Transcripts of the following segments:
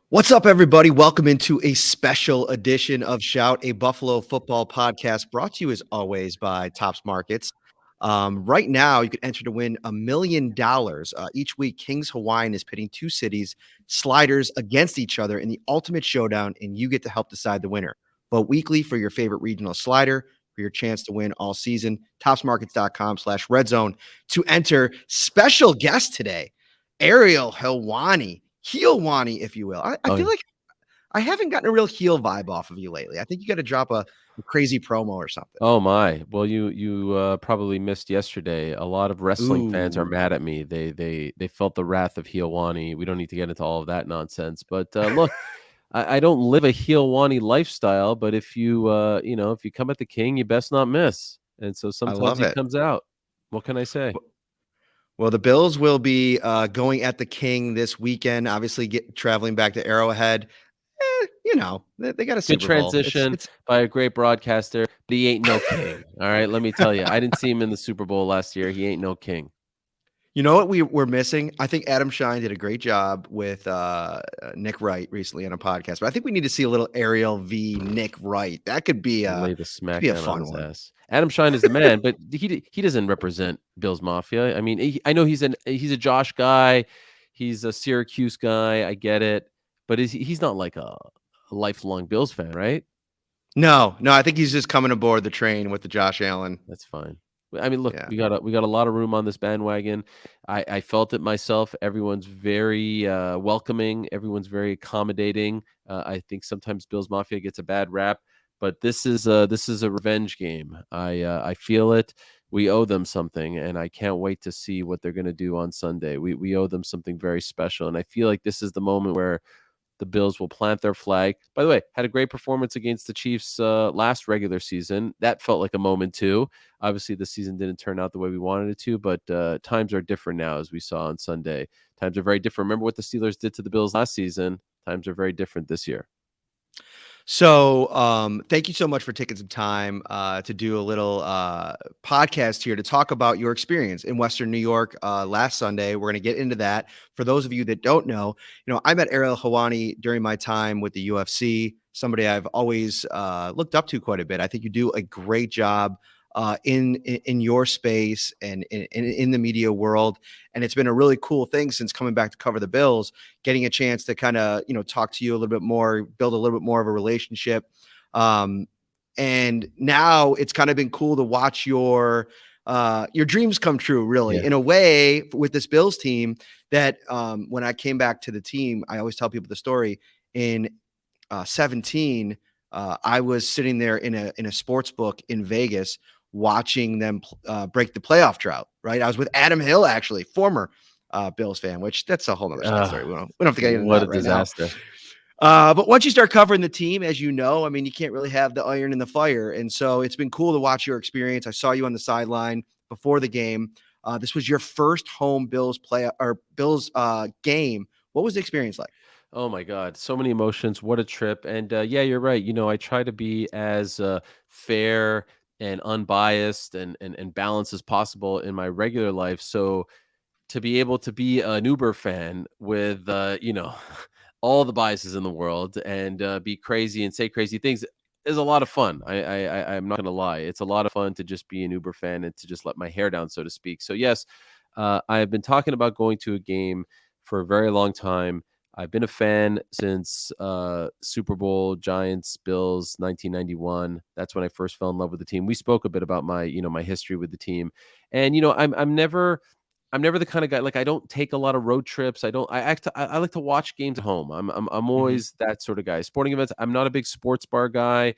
What's up, everybody? Welcome into a special edition of Shout, a Buffalo football podcast brought to you as always by Tops Markets. Right now, you can enter to win $1 million. Each week, Kings Hawaiian is pitting two cities, sliders, against each other in the ultimate showdown, and you get to help decide the winner. Vote weekly for your favorite regional slider for your chance to win all season. Topsmarkets.com/redzone to enter. Special guest today, Ariel Helwani. Helwani, if you will. I Oh, feel like I haven't gotten a real heel vibe off of you lately. I think you got to drop a crazy promo or something. oh my. Well, you probably missed yesterday. A lot of wrestling fans are Ooh, mad at me. They felt the wrath of Helwani. We don't need to get into all of that nonsense. But look, I don't live a Helwani lifestyle. But if if you come at the king, you best not miss. And so I sometimes love he it. comes out. What can I say? Well, the Bills will be going at the King this weekend. Obviously, traveling back to Arrowhead. They got a Good Super Bowl. It's transition it's by a great broadcaster. But he ain't no king. All right, let me tell you. I didn't see him in the Super Bowl last year. He ain't no king. You know what we're missing? I think Adam Shine did a great job with Nick Wright recently on a podcast, but I think we need to see a little Ariel v. Nick Wright. That could be Lay the a smackdown on fun his one. ass. Adam Shine is the man, but he doesn't represent Bills Mafia. I mean, I know he's a Josh guy, he's a Syracuse guy. I get it, but he's not like a lifelong Bills fan, right? No, I think he's just coming aboard the train with the Josh Allen. That's fine. I mean, look, Yeah. we got a lot of room on this bandwagon. I felt it myself. Everyone's very welcoming. Everyone's very accommodating. I think sometimes Bills Mafia gets a bad rap, but this is a revenge game. I feel it. We owe them something, and I can't wait to see what they're going to do on Sunday. We owe them something very special, and I feel like this is the moment where the Bills will plant their flag. By the way, had a great performance against the Chiefs last regular season. That felt like a moment too. Obviously, the season didn't turn out the way we wanted it to, but times are different now, as we saw on Sunday. Times are very different. Remember what the Steelers did to the Bills last season? Times are very different this year. So, thank you so much for taking some time to do a little podcast here to talk about your experience in Western New York last Sunday. We're going to get into that. For those of you that don't know, I met Ariel Helwani during my time with the UFC. Somebody I've always looked up to quite a bit. I think you do a great job in your space and in the media world, and it's been a really cool thing since coming back to cover the Bills, getting a chance to kind of talk to you a little bit more, build a little bit more of a relationship. Um, and now it's kind of been cool to watch your dreams come true, really, Yeah. in a way, with this Bills team. That when I came back to the team, I always tell people the story. In 17, I was sitting there in a sports book in Vegas watching them break the playoff drought. Right, I was with Adam Hill, actually, former Bills fan, which that's a whole other side story. We don't have to get into What a that right now. disaster. But once you start covering the team, as you know, I mean, you can't really have the iron in the fire. And so it's been cool to watch your experience. I saw you on the sideline before the game. This was your first home Bills game. What was the experience like? Oh my God, so many emotions. What a trip. And yeah, you're right. I try to be as fair and unbiased and balanced as possible in my regular life. So to be able to be an Uber fan with, all the biases in the world and be crazy and say crazy things is a lot of fun. I'm not going to lie. It's a lot of fun to just be an Uber fan and to just let my hair down, so to speak. So yes, I have been talking about going to a game for a very long time. I've been a fan since Super Bowl, Giants, Bills, 1991. That's when I first fell in love with the team. We spoke a bit about my history with the team, and I'm never the kind of guy, like, I don't take a lot of road trips. I like to watch games at home. I'm Mhm. always that sort of guy. Sporting events, I'm not a big sports bar guy.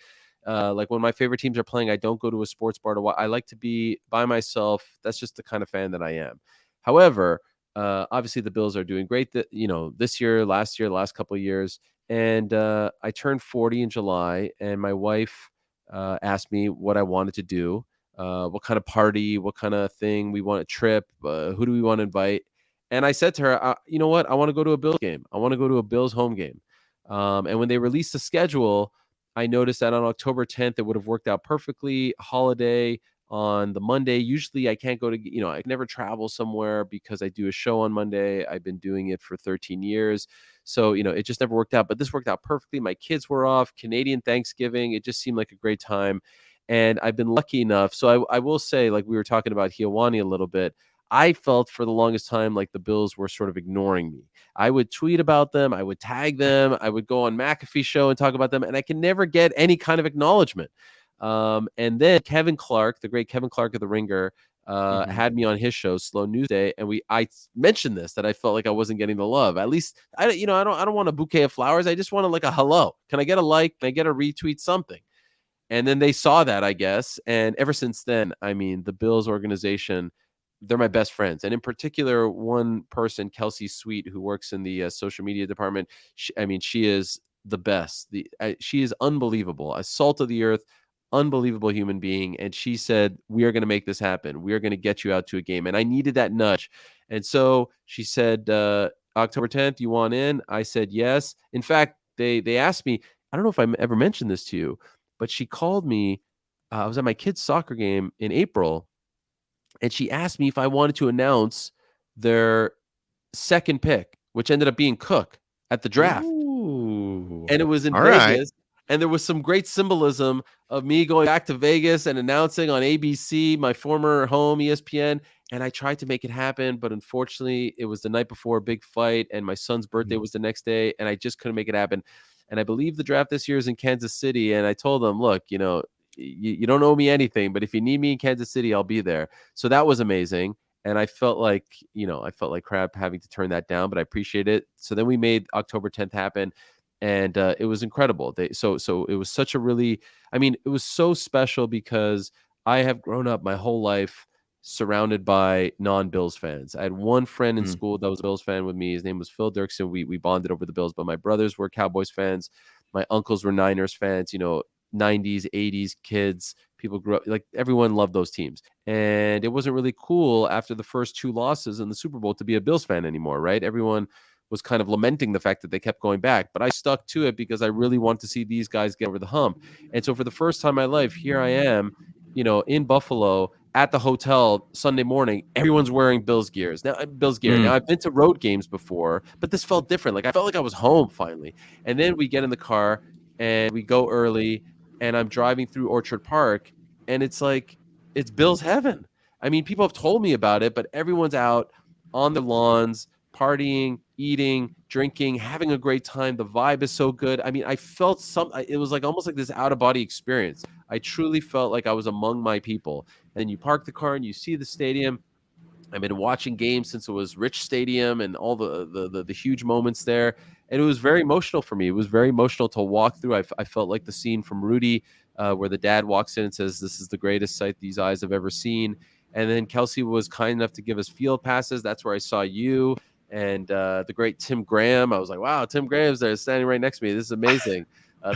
Like when my favorite teams are playing, I don't go to a sports bar to watch. I like to be by myself. That's just the kind of fan that I am. However, obviously the Bills are doing great this year, last year, the last couple of years. And I turned 40 in July, and my wife asked me what I wanted to do, what kind of party, what kind of thing we want, a trip, who do we want to invite? And I said to her, you know what? I want to go to a Bills game. I want to go to a Bills home game. And when they released the schedule, I noticed that on October 10th, it would have worked out perfectly. Holiday. on the Monday. Usually I can't go to, I never travel somewhere because I do a show on Monday. I've been doing it for 13 years. So, it just never worked out. But this worked out perfectly. My kids were off, Canadian Thanksgiving. It just seemed like a great time. And I've been lucky enough. So I will say, like we were talking about Helwani a little bit, I felt for the longest time like the Bills were sort of ignoring me. I would tweet about them, I would tag them, I would go on McAfee show and talk about them, and I can never get any kind of acknowledgement. And then Kevin Clark, the great Kevin Clark of the Ringer, Mhm. had me on his show, Slow News Day, and I mentioned this, that I felt like I wasn't getting the love. At least I don't want a bouquet of flowers. I just want like a hello. Can I get a like? Can I get a retweet? Something. And then they saw that, I guess. And ever since then, I mean, the Bills organization, they're my best friends. And in particular, one person, Kelsey Sweet, who works in the social media department, she is the best. She is unbelievable, a salt of the earth, unbelievable human being. And she said, "We are going to make this happen. We are going to get you out to a game." And I needed that nudge. And so she said, October 10th, you want in? I said, yes. In fact, they asked me, I don't know if I ever mentioned this to you, but she called me. I was at my kid's soccer game in April, and she asked me if I wanted to announce their second pick, which ended up being Cook at the draft. Ooh. And it was in All right. Vegas, and there was some great symbolism of me going back to Vegas and announcing on ABC, my former home, ESPN, and I tried to make it happen, but unfortunately, it was the night before a big fight, and my son's birthday Mhm. was the next day, and I just couldn't make it happen. And I believe the draft this year is in Kansas City, and I told them, "Look, you don't owe me anything, but if you need me in Kansas City, I'll be there." So that was amazing, and I felt like crap having to turn that down, but I appreciate it. So then we made October 10th happen, and it was incredible. So it was such a really, I mean, it was so special because I have grown up my whole life surrounded by non-Bills fans. I had one friend in Mm. school that was a Bills fan with me. His name was Phil Dirksen. We bonded over the Bills, but my brothers were Cowboys fans. My uncles were Niners fans. 90s, 80s kids. People grew up like everyone loved those teams. And it wasn't really cool after the first two losses in the Super Bowl to be a Bills fan anymore, right? Everyone was kind of lamenting the fact that they kept going back. But I stuck to it because I really want to see these guys get over the hump. And so for the first time in my life, here I am, in Buffalo at the hotel Sunday morning. Everyone's wearing Bills gears. Now Bills gear. Now Mm. I've been to road games before, but this felt different. Like I felt like I was home finally. And then we get in the car and we go early, and I'm driving through Orchard Park, and it's like it's Bills heaven. I mean, people have told me about it, but everyone's out on their lawns, partying, eating, drinking, having a great time. The vibe is so good. I mean, I felt it was like almost like this out of body experience. I truly felt like I was among my people. And then you park the car and you see the stadium. I've been watching games since it was Rich Stadium and all the huge moments there, and it was very emotional for me. It was very emotional to walk through. I felt like the scene from Rudy, where the dad walks in and says, "This is the greatest sight these eyes have ever seen." And then Kelsey was kind enough to give us field passes. That's where I saw you and the great Tim Graham. I was like, "Wow, Tim Graham's there, standing right next to me. This is amazing."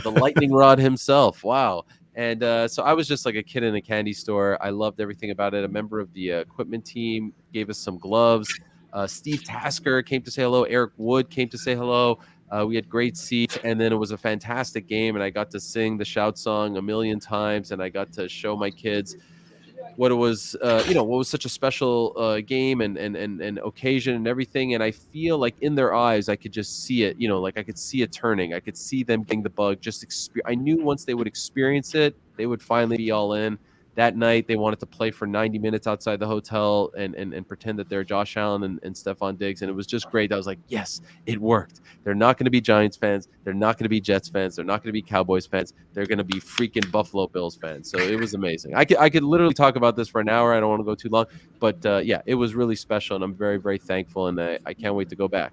The lightning rod himself. Wow. And so I was just like a kid in a candy store. I loved everything about it. A member of the equipment team gave us some gloves. Steve Tasker came to say hello. Eric Wood came to say hello. We had great seats, and then it was a fantastic game. And I got to sing the shout song a million times, and I got to show my kids what it was, what was such a special game and occasion and everything. And I feel like in their eyes, I could just see it. Like I could see it turning. I could see them getting the bug. I knew once they would experience it, they would finally be all in. That night, they wanted to play for 90 minutes outside the hotel and pretend that they're Josh Allen and Stephon Diggs, and it was just great. I was like, yes, it worked. They're not going to be Giants fans. They're not going to be Jets fans. They're not going to be Cowboys fans. They're going to be freaking Buffalo Bills fans. So it was amazing. I could literally talk about this for an hour. I don't want to go too long, but yeah, it was really special, and I'm very very thankful, and I can't wait to go back.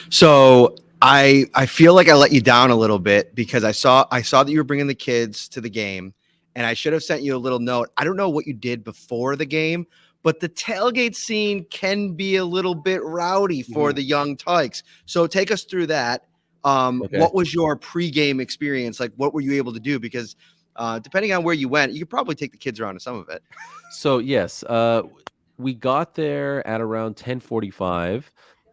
So I feel like I let you down a little bit because I saw that you were bringing the kids to the game, and I should have sent you a little note. I don't know what you did before the game, but the tailgate scene can be a little bit rowdy for Mhm. the young tykes. So take us through that. Okay. What was your pregame experience like? What were you able to do? Because depending on where you went, you could probably take the kids around to some of it. So yes, we got there at around 10:45,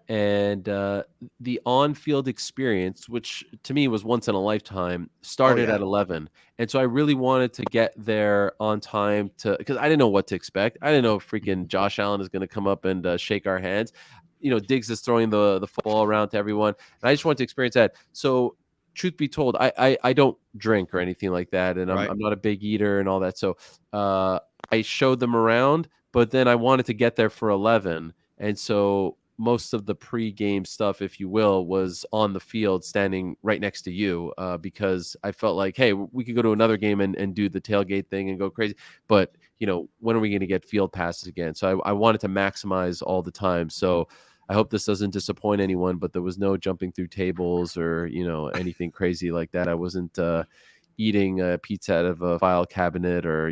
and the on-field experience, which to me was once in a lifetime, Oh started yeah. at 11. And so I really wanted to get there on time to because I didn't know what to expect. I didn't know if freaking Mhm. Josh Allen is going to come up and shake our hands. Diggs is throwing the football around to everyone, and I just wanted to experience that. So, truth be told, I don't drink or anything like that, and I'm Right. I'm not a big eater and all that. So, I showed them around, but then I wanted to get there for 11, and so most of the pre-game stuff, if you will, was on the field, standing right next to you, because I felt like, hey, we could go to another game and do the tailgate thing and go crazy, but when are we going to get field passes again? So I wanted to maximize all the time. So I hope this doesn't disappoint anyone, but there was no jumping through tables or anything crazy like that. I wasn't eating a pizza out of a file cabinet or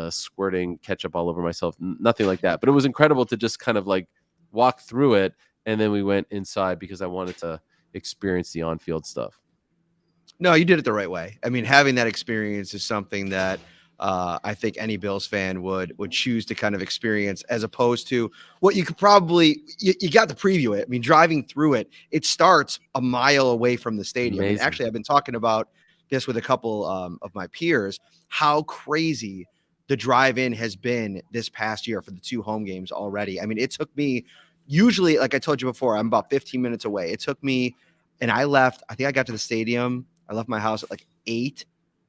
squirting ketchup all over myself. Nothing like that. But it was incredible to just kind of like walk through it, and then we went inside because I wanted to experience the on-field stuff. No, you did it the right way. I mean, having that experience is something that I think any Bills fan would choose to kind of experience, as opposed to what you could probably you got to preview it. I mean, driving through it, it starts a mile away from the stadium, and Amazing. actually, I've been talking about this with a couple of my peers. How crazy the drive-in has been this past year for the two home games already. I mean, it took me usually, like I told you before, I'm about 15 minutes away. It took me, and I left. I think I got to the stadium. I left my house at like 8,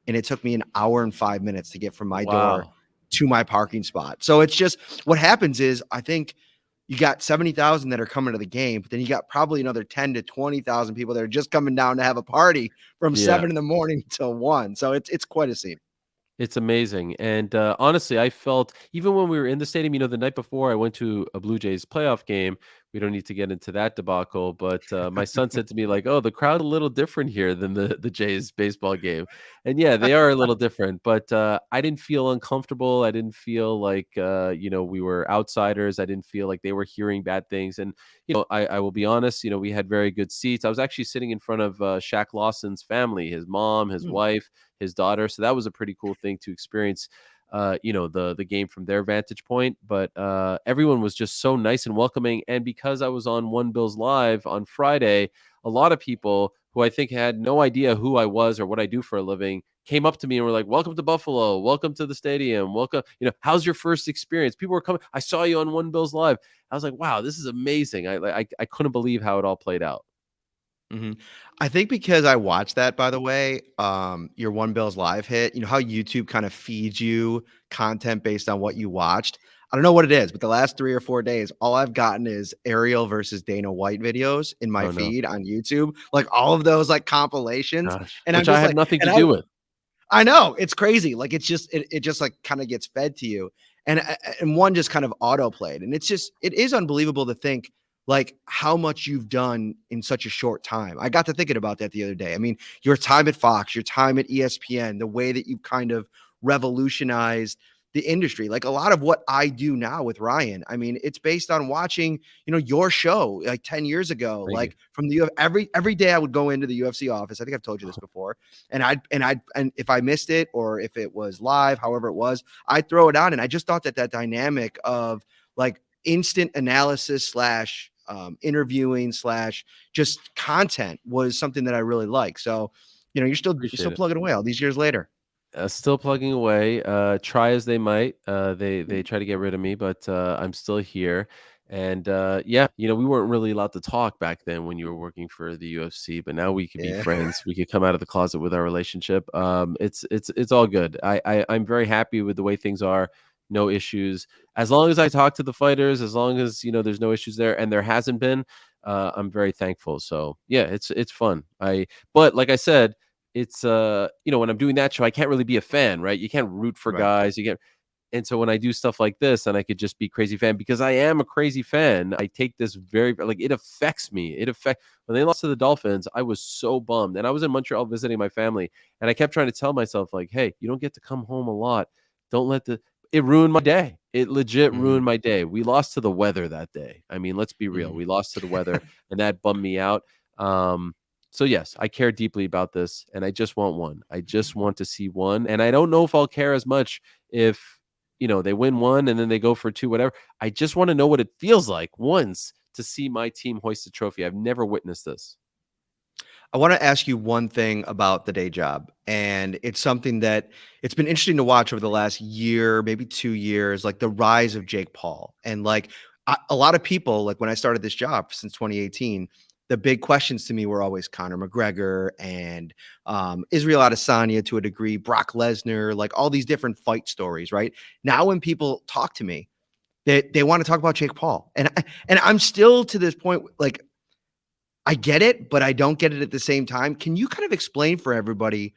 and it took me an hour and 5 minutes to get from my door Wow. to my parking spot. So it's just what happens is I think you got 70,000 that are coming to the game, but then you got probably another 10 to 20,000 people that are just coming down to have a party from Yeah. 7 in the morning till 1. So it's quite a scene. It's amazing, and, honestly, I felt even when we were in the stadium, the night before I went to a Blue Jays playoff game. We don't need to get into that debacle, but, my son said to me like, "Oh, the crowd a little different here than the Jays baseball game." And, yeah, they are a little different, but, I didn't feel uncomfortable. I didn't feel like, we were outsiders. I didn't feel like they were hearing bad things, and, I will be honest, we had very good seats. I was actually sitting in front of, Shaq Lawson's family, his mom, his Hmm. wife, his daughter. So that was a pretty cool thing to experience, the game from their vantage point. But everyone was just so nice and welcoming. And because I was on One Bills Live on Friday, a lot of people who I think had no idea who I was or what I do for a living came up to me and were like, "Welcome to Buffalo. Welcome to the stadium. Welcome. How's your first experience?" People were coming. I saw you on One Bills Live. I was like, "Wow, this is amazing." I couldn't believe how it all played out. Mhm. I think because I watched that, by the way, your One Bills Live hit, you know how YouTube kind of feeds you content based on what you watched? I don't know what it is, but the last 3 or 4 days, all I've gotten is Ariel versus Dana White videos in my Oh no, feed on YouTube, like, all of those, like, compilations, gosh, and I'm which I just had like, nothing and to do with. I know, it's crazy, like, it just, like, kinda gets fed to you, and one just kind of auto-played, and it is unbelievable to think, like, how much you've done in such a short time. I got to thinking about that the other day. I mean, your time at Fox, your time at ESPN, the way that you kind of revolutionized the industry, like, a lot of what I do now with Ryan, I mean, it's based on watching, your show, like, 10 years ago, Thank you. like, from the U every day I would go into the UFC office. I think I've told you this before, and if I missed it or if it was live, however it was, I'd throw it on. And I just thought that dynamic of like instant analysis slash interviewing slash just content was something that I really like. So, you're still Appreciate it. plugging away all these years later. Still plugging away. Try as they might, they Mm. try to get rid of me, but I'm still here. And yeah, we weren't really allowed to talk back then when you were working for the UFC, but now we could be Yeah. friends. We could come out of the closet with our relationship. It's all good. I'm very happy with the way things are. No issues. As long as I talk to the fighters, as long as there's no issues there, and there hasn't been. I'm very thankful. So yeah, it's fun. But like I said, it's when I'm doing that show, I can't really be a fan, right? You can't root for Right. guys. And so when I do stuff like this, and I could just be crazy fan because I am a crazy fan. I take this very like it affects me. When they lost to the Dolphins, I was so bummed, and I was in Montreal visiting my family, and I kept trying to tell myself like, "Hey, you don't get to come home a lot. Don't let the." It ruined my day. It legit Hmm. ruined my day. We lost to the weather that day. I mean, let's be real. Hmm. We lost to the weather, and that bummed me out. Um, so yes, I care deeply about this, and I just want one. I just want to see one, and I don't know if I'll care as much if they win one and then they go for two, whatever. I just want to know what it feels like once to see my team hoist a trophy. I've never witnessed this. I want to ask you one thing about the day job, and it's something that it's been interesting to watch over the last year, maybe 2 years, like the rise of Jake Paul. And like a lot of people, like when I started this job since 2018, the big questions to me were always Conor McGregor and Israel Adesanya to a degree, Brock Lesnar, like all these different fight stories, right? Now, when people talk to me, they want to talk about Jake Paul, and I'm still to this point, like I get it, but I don't get it at the same time. Can you kind of explain for everybody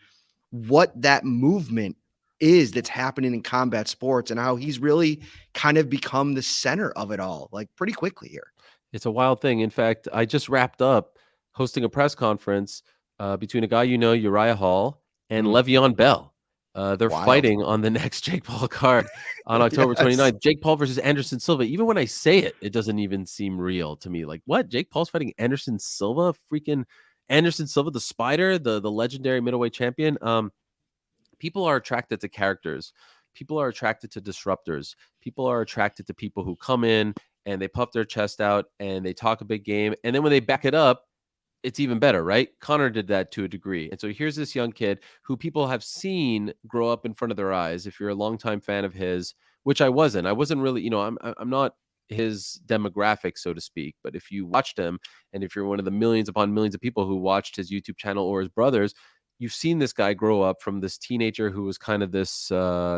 what that movement is that's happening in combat sports and how he's really kind of become the center of it all, like pretty quickly here? It's a wild thing. In fact, I just wrapped up hosting a press conference between a guy Uriah Hall, and Mhm. Le'Veon Bell. They're Wild. fighting on the next Jake Paul card on October Yes. 29th. Jake Paul versus Anderson Silva. Even when I say it, it doesn't even seem real to me. Like, what? Jake Paul's fighting Anderson Silva? Freaking Anderson Silva, the spider, the legendary middleweight champion. People are attracted to characters. People are attracted to disruptors. People are attracted to people who come in and they puff their chest out and they talk a big game. And then when they back it up, it's even better, right? Connor did that to a degree. And so here's this young kid who people have seen grow up in front of their eyes. If you're a longtime fan of his, which I wasn't really, I'm not his demographic, so to speak. But if you watched him, and if you're one of the millions upon millions of people who watched his YouTube channel or his brothers, you've seen this guy grow up from this teenager who was kind of this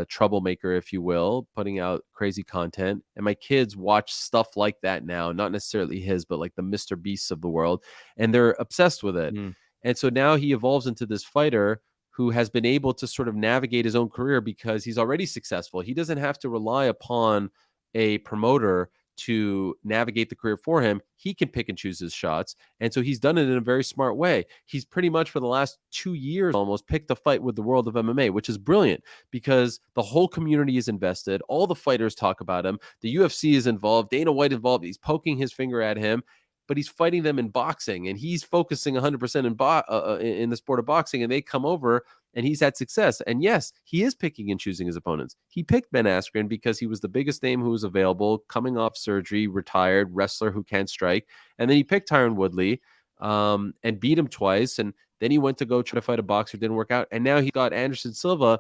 troublemaker, if you will, putting out crazy content. And my kids watch stuff like that now, not necessarily his, but like the Mr. Beasts of the world, and they're obsessed with it. Mm. And so now he evolves into this fighter who has been able to sort of navigate his own career because he's already successful. He doesn't have to rely upon a promoter to navigate the career for him. He can pick and choose his shots. And so he's done it in a very smart way. He's pretty much for the last 2 years almost picked a fight with the world of MMA, which is brilliant because the whole community is invested. All the fighters talk about him. The UFC is involved. Dana White involved. He's poking his finger at him, but he's fighting them in boxing and he's focusing 100% in the sport of boxing, and they come over and he's had success. And yes, he is picking and choosing his opponents. He picked Ben Askren because he was the biggest name who was available, coming off surgery, retired wrestler who can't strike. And then he picked Tyron Woodley and beat him twice. And then he went to go try to fight a boxer, didn't work out. And now he got Anderson Silva,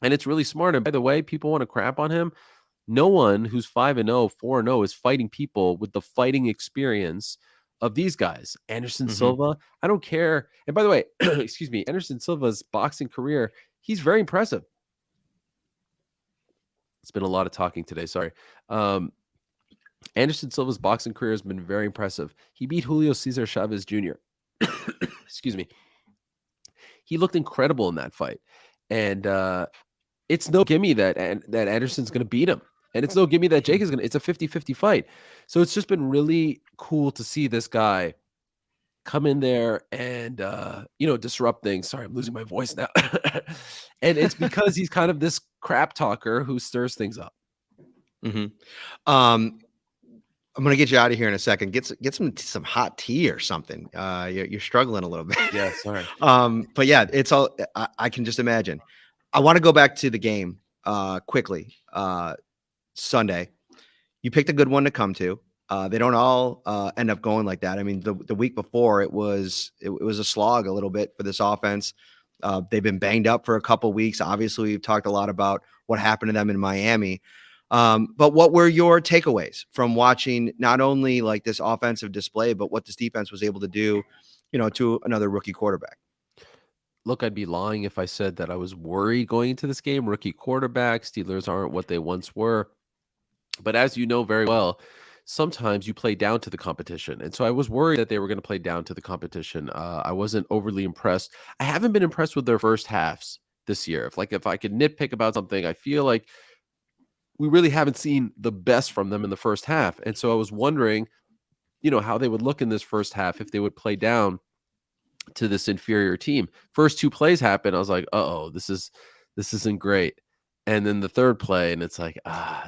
and it's really smart. And by the way, people want to crap on him. No one who's 5-0, 4-0 is fighting people with the fighting experience of these guys. Anderson Mhm. Silva, I don't care. And by the way, excuse me, Anderson Silva's boxing career, he's very impressive. It's been a lot of talking today. Sorry. Um, Anderson Silva's boxing career has been very impressive. He beat Julio Cesar Chavez Jr. Excuse me. He looked incredible in that fight. And it's no gimme that Anderson's going to beat him. And it's no gimme that Jake is going to. It's a 50-50 fight. So it's just been really cool to see this guy come in there and disrupt things. Sorry, I'm losing my voice now. And it's because he's kind of this crap talker who stirs things up. Mhm. Um, I'm gonna get you out of here in a second. Get some hot tea or something. You're struggling a little bit. Yeah, sorry. But yeah, it's all I can just imagine. I want to go back to the game quickly. Sunday, you picked a good one to come to. They don't all end up going like that. I mean, the week before it was a slog a little bit for this offense. They've been banged up for a couple weeks. Obviously, we've talked a lot about what happened to them in Miami. But what were your takeaways from watching not only like this offensive display, but what this defense was able to do, to another rookie quarterback? Look, I'd be lying if I said that I was worried going into this game. Rookie quarterback, Steelers aren't what they once were. But as you know very well, sometimes you play down to the competition. And so I was worried that they were going to play down to the competition. I wasn't overly impressed. I haven't been impressed with their first halves this year. If I could nitpick about something, I feel like we really haven't seen the best from them in the first half. And so I was wondering, how they would look in this first half if they would play down to this inferior team. First two plays happen, I was like, "Uh-oh, this isn't great." And then the third play, and it's like,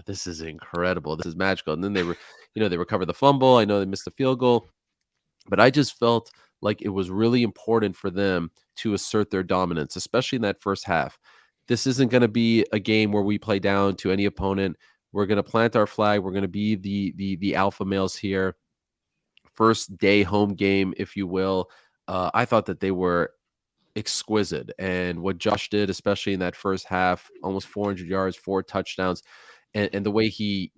this is incredible. This is magical. And then they recover the fumble. I know they missed the field goal, but I just felt like it was really important for them to assert their dominance, especially in that first half. This isn't going to be a game where we play down to any opponent. We're going to plant our flag. We're going to be the alpha males here. first day home game, if you will. I thought that they were exquisite. And what Josh did, especially in that first half, almost 400 yards, 4 touchdowns, and the way he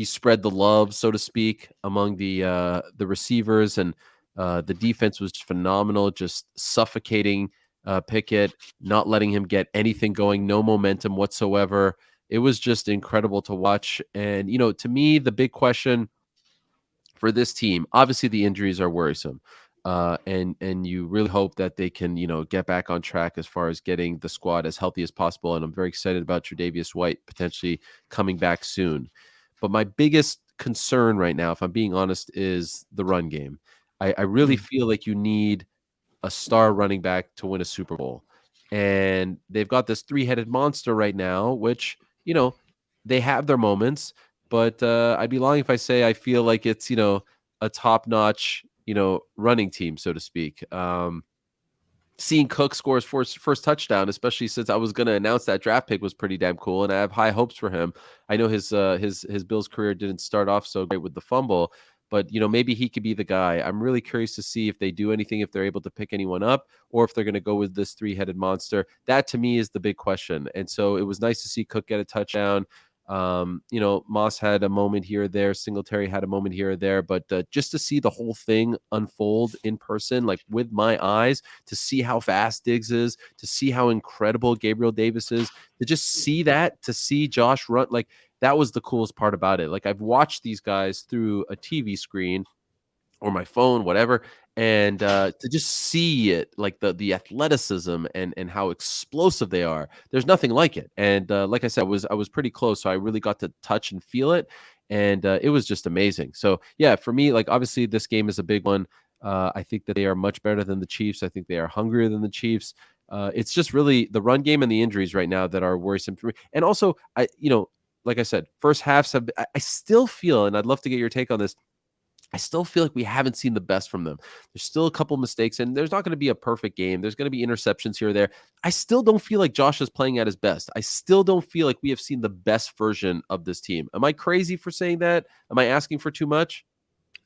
spread the love, so to speak, among the receivers, and the defense was phenomenal, just suffocating Pickett, not letting him get anything going, no momentum whatsoever. It was just incredible to watch. And to me, the big question for this team, obviously the injuries are worrisome. And you really hope that they can, get back on track as far as getting the squad as healthy as possible. And I'm very excited about Tre'Davious White potentially coming back soon. But my biggest concern right now, if I'm being honest, is the run game. I really Mm. feel like you need a star running back to win a Super Bowl. And they've got this three-headed monster right now, which, they have their moments, but I'd be lying if I say I feel like it's, a top-notch, running team, so to speak. Seeing Cook score his first touchdown, especially since I was going to announce that draft pick, was pretty damn cool, and I have high hopes for him. I know his Bills career didn't start off so great with the fumble, but maybe he could be the guy. I'm really curious to see if they do anything, if they're able to pick anyone up, or if they're going to go with this three-headed monster. That to me is the big question. And so it was nice to see Cook get a touchdown. Moss had a moment here or there, Singletary had a moment here or there, but just to see the whole thing unfold in person, like with my eyes, to see how fast Diggs is, to see how incredible Gabriel Davis is, to just see that, to see Josh run, like that was the coolest part about it. Like I've watched these guys through a TV screen or my phone, whatever, and to just see it, like the athleticism and how explosive they are. There's nothing like it. And like I said, I was pretty close, so I really got to touch and feel it, and it was just amazing. So yeah, for me, like obviously this game is a big one. I think that they are much better than the Chiefs. I think they are hungrier than the Chiefs. It's just really the run game and the injuries right now that are worrisome for me. And also, like I said, first halves have. I still feel, and I'd love to get your take on this. I still feel like we haven't seen the best from them. There's still a couple mistakes, and there's not going to be a perfect game. There's going to be interceptions here or there. I still don't feel like Josh is playing at his best. I still don't feel like we have seen the best version of this team. Am I crazy for saying that? Am I asking for too much?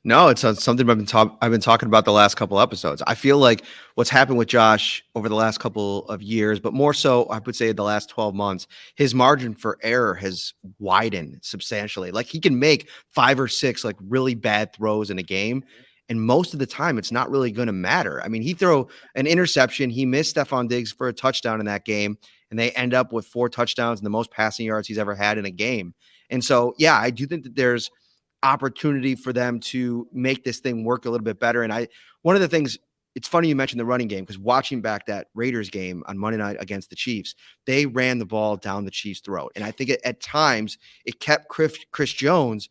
No, it's something I've been talking about the last couple episodes. I feel like what's happened with Josh over the last couple of years, but more so, I would say the last 12 months, his margin for error has widened substantially. Like he can make 5 or 6 like really bad throws in a game, and most of the time, it's not really going to matter. I mean, he throw an interception, he missed Stephon Diggs for a touchdown in that game, and they end up with 4 touchdowns and the most passing yards he's ever had in a game. And so, yeah, I do think that there's opportunity for them to make this thing work a little bit better. And one of the things, it's funny you mentioned the running game because watching back that Raiders game on Monday night against the Chiefs, they ran the ball down the Chiefs' throat. And I think at times it kept Chris Jones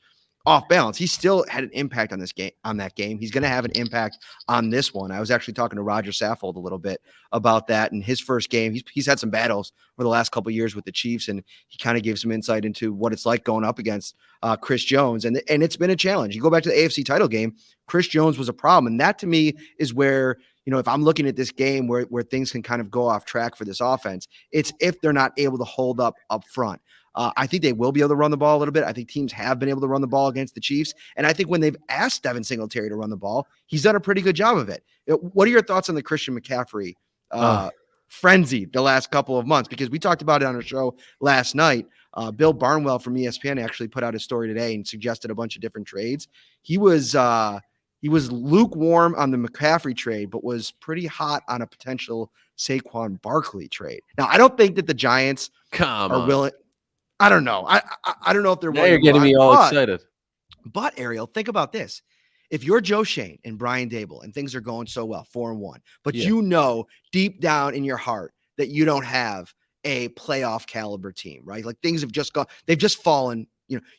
off balance. He still had an impact on that game. He's going to have an impact on this one. I was actually talking to Roger Saffold a little bit about that in his first game. He's had some battles over the last couple of years with the Chiefs, and he kind of gave some insight into what it's like going up against Chris Jones. And it's been a challenge. You go back to the AFC title game, Chris Jones was a problem. And that to me is where, if I'm looking at this game where things can kind of go off track for this offense, it's if they're not able to hold up front. I think they will be able to run the ball a little bit. I think teams have been able to run the ball against the Chiefs. And I think when they've asked Devin Singletary to run the ball, he's done a pretty good job of it. What are your thoughts on the Christian McCaffrey Uh, frenzy the last couple of months? Because we talked about it on our show last night. Bill Barnwell from ESPN actually put out a story today and suggested a bunch of different trades. He was lukewarm on the McCaffrey trade, but was pretty hot on a potential Saquon Barkley trade. Now, I don't think that the Giants Come are on. willing. I don't know. I don't know if they're Now willing you're to move getting on, me all but excited. Ariel, think about this. If you're Joe Shane and Brian Dable and things are going so well, 4-1, but Yeah, deep down in your heart that you don't have a playoff caliber team, right? Like things have just they've just fallen.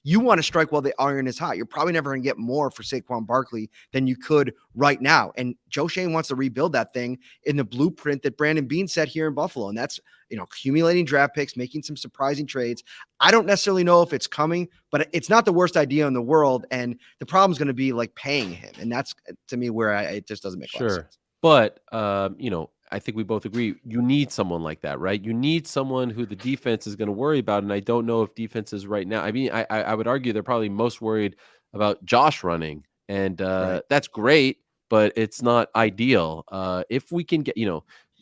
You want to strike while the iron is hot. You're probably never going to get more for Saquon Barkley than you could right now. And Joe Shane wants to rebuild that thing in the blueprint that Brandon Beane set here in Buffalo. And that's, accumulating draft picks, making some surprising trades. I don't necessarily know if it's coming, but it's not the worst idea in the world. And the problem is going to be like paying him. And that's to me where it just doesn't make a lot of sure. sense. But I think we both agree you need someone like that, right? You need someone who the defense is going to worry about. And I don't know if defenses right now, I mean, I would argue they're probably most worried about Josh running and Right. that's great, but it's not ideal. If we can get,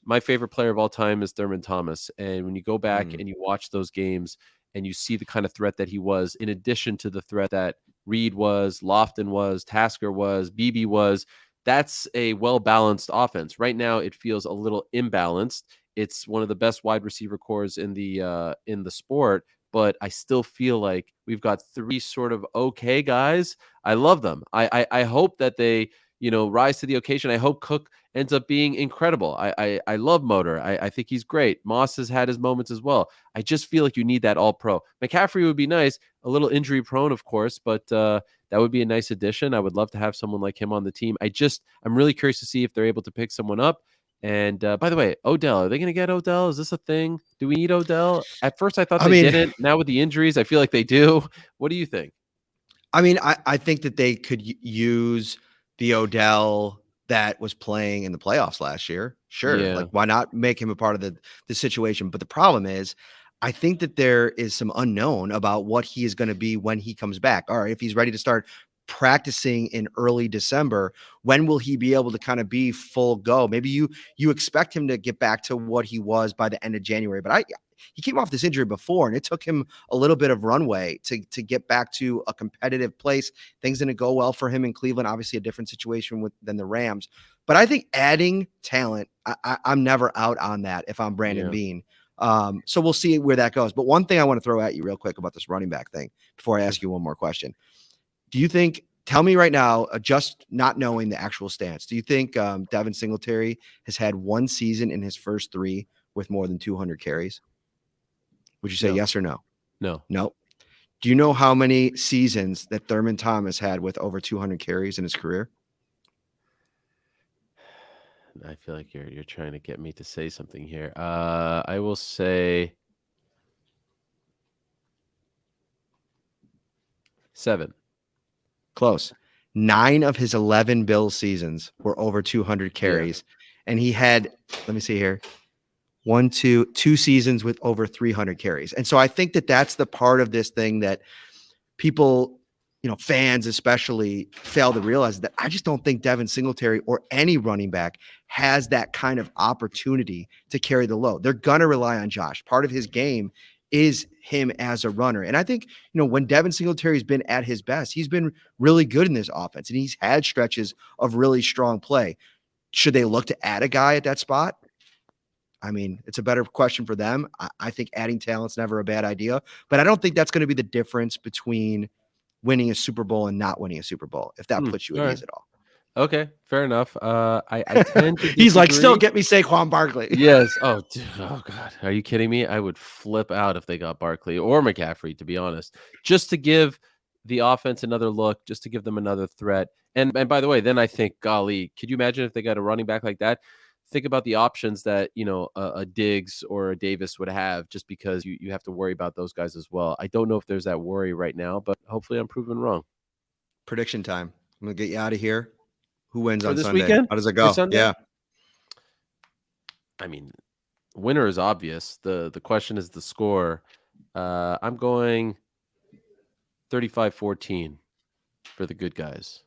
my favorite player of all time is Thurman Thomas, and when you go back Mm. and you watch those games and you see the kind of threat that he was, in addition to the threat that Reed was, Lofton was, Tasker was, BB was, that's a well balanced offense. Right now, it feels a little imbalanced. It's one of the best wide receiver cores in the sport, but I still feel like we've got three sort of okay guys. I love them. I hope that they rise to the occasion. I hope Cook ends up being incredible. I love Motor. I think he's great. Moss has had his moments as well. I just feel like you need that all pro. McCaffrey would be nice, a little injury prone, of course, but that would be a nice addition. I would love to have someone like him on the team. I'm really curious to see if they're able to pick someone up. And by the way, Odell, are they going to get Odell? Is this a thing? Do we need Odell? At first, I thought I they mean, didn't. Now with the injuries, I feel like they do. What do you think? I think that they could use the Odell that was playing in the playoffs last year. Sure, like Yeah, why not make him a part of the situation? But the problem is, I think that there is some unknown about what he is going to be when he comes back. All right, if he's ready to start practicing in early December, when will he be able to kind of be full go? Maybe you expect him to get back to what he was by the end of January, but I he came off this injury before, and it took him a little bit of runway to get back to a competitive place. Things didn't go well for him in Cleveland. Obviously, a different situation than the Rams. But I think adding talent, I'm never out on that if I'm Brandon yeah, Bean. So we'll see where that goes. But one thing I want to throw at you real quick about this running back thing before I sure. ask you one more question. Do you think? Tell me right now, just not knowing the actual stance. Do you think Devin Singletary has had one season in his first three with more than 200 carries? Would you say No, yes or no? no. No. Do you know how many seasons that Thurman Thomas had with over 200 carries in his career? I feel like you're trying to get me to say something here. I will say 7. Close. 9 of his 11 Bills seasons were over 200 Yeah, carries. And he had, let me see here, two seasons with over 300 carries. And so I think that that's the part of this thing that people, fans especially fail to realize that I just don't think Devin Singletary or any running back has that kind of opportunity to carry the load. They're going to rely on Josh. Part of his game is him as a runner. And I think, when Devin Singletary's been at his best, he's been really good in this offense and he's had stretches of really strong play. Should they look to add a guy at that spot? I mean, it's a better question for them. I think adding talent's never a bad idea, but I don't think that's going to be the difference between winning a Super Bowl and not winning a Super Bowl, if that puts you all at right. ease at all. Okay, fair enough. I tend to He's like, still disagree. get me Saquon Barkley. Yes. Oh, oh God. Are you kidding me? I would flip out if they got Barkley or McCaffrey, to be honest, just to give the offense another look, just to give them another threat. And by the way, then I think, golly, could you imagine if they got a running back like that? Think about the options that a Diggs or a Davis would have, just because you have to worry about those guys as well. I don't know if there's that worry right now, but hopefully I'm proven wrong. Prediction time. I'm going to get you out of here. Who wins For on this Sunday? weekend, How does it for go? Sunday, Yeah. I mean, winner is obvious. The question is the score. I'm going 35-14 for the good guys.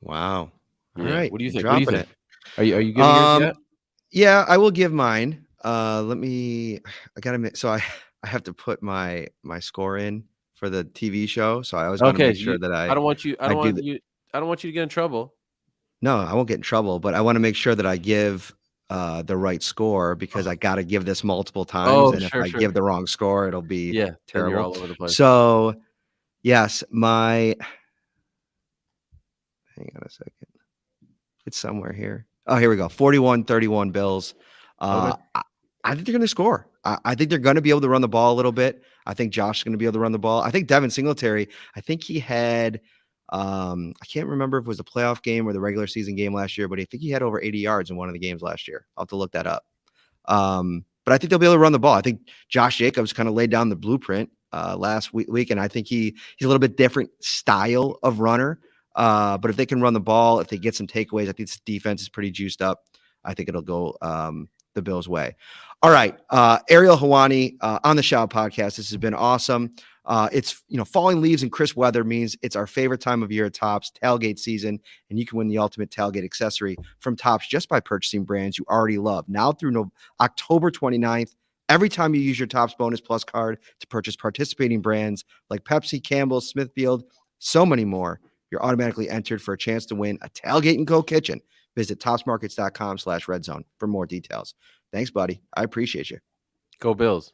Wow. All Yeah. right. What do you You're think? What do you dropping think? it. Are you giving yours Um, yet? yeah, I will give mine. Let me, I gotta make, so I have to put my score in for the TV show. So I always want to Okay. make sure that I don't want you. I I don't do want the, you. I don't want you to get in trouble. no, I won't get in trouble, but I want to make sure that I give the right score because Oh, I got to give this multiple times. oh, And if sure, I give sure. the wrong score, it'll be Yeah. Then you're terrible. all over the place. So, yes, hang on a second. It's somewhere here. Oh, here we go. 41-31 Bills. Okay. I think they're going to score. I think they're going to be able to run the ball a little bit. I think Josh is going to be able to run the ball. I think Devin Singletary, I think he had, I can't remember if it was a playoff game or the regular season game last year, but I think he had over 80 yards in one of the games last year. I'll have to look that up. But I think they'll be able to run the ball. I think Josh Jacobs kind of laid down the blueprint last week, and I think he's a little bit different style of runner. But if they can run the ball, if they get some takeaways, I think this defense is pretty juiced up. I think it'll go the Bills' way. All right, Ariel Helwani on the Shout podcast. This has been awesome. It's falling leaves and crisp weather means it's our favorite time of year at Tops, tailgate season, and you can win the ultimate tailgate accessory from Tops just by purchasing brands you already love. Now through October 29th, every time you use your Tops Bonus Plus card to purchase participating brands like Pepsi, Campbell's, Smithfield, so many more, you're automatically entered for a chance to win a Tailgate and Go kitchen. Visit topsmarkets.com/redzone for more details. Thanks, buddy. I appreciate you. Go Bills.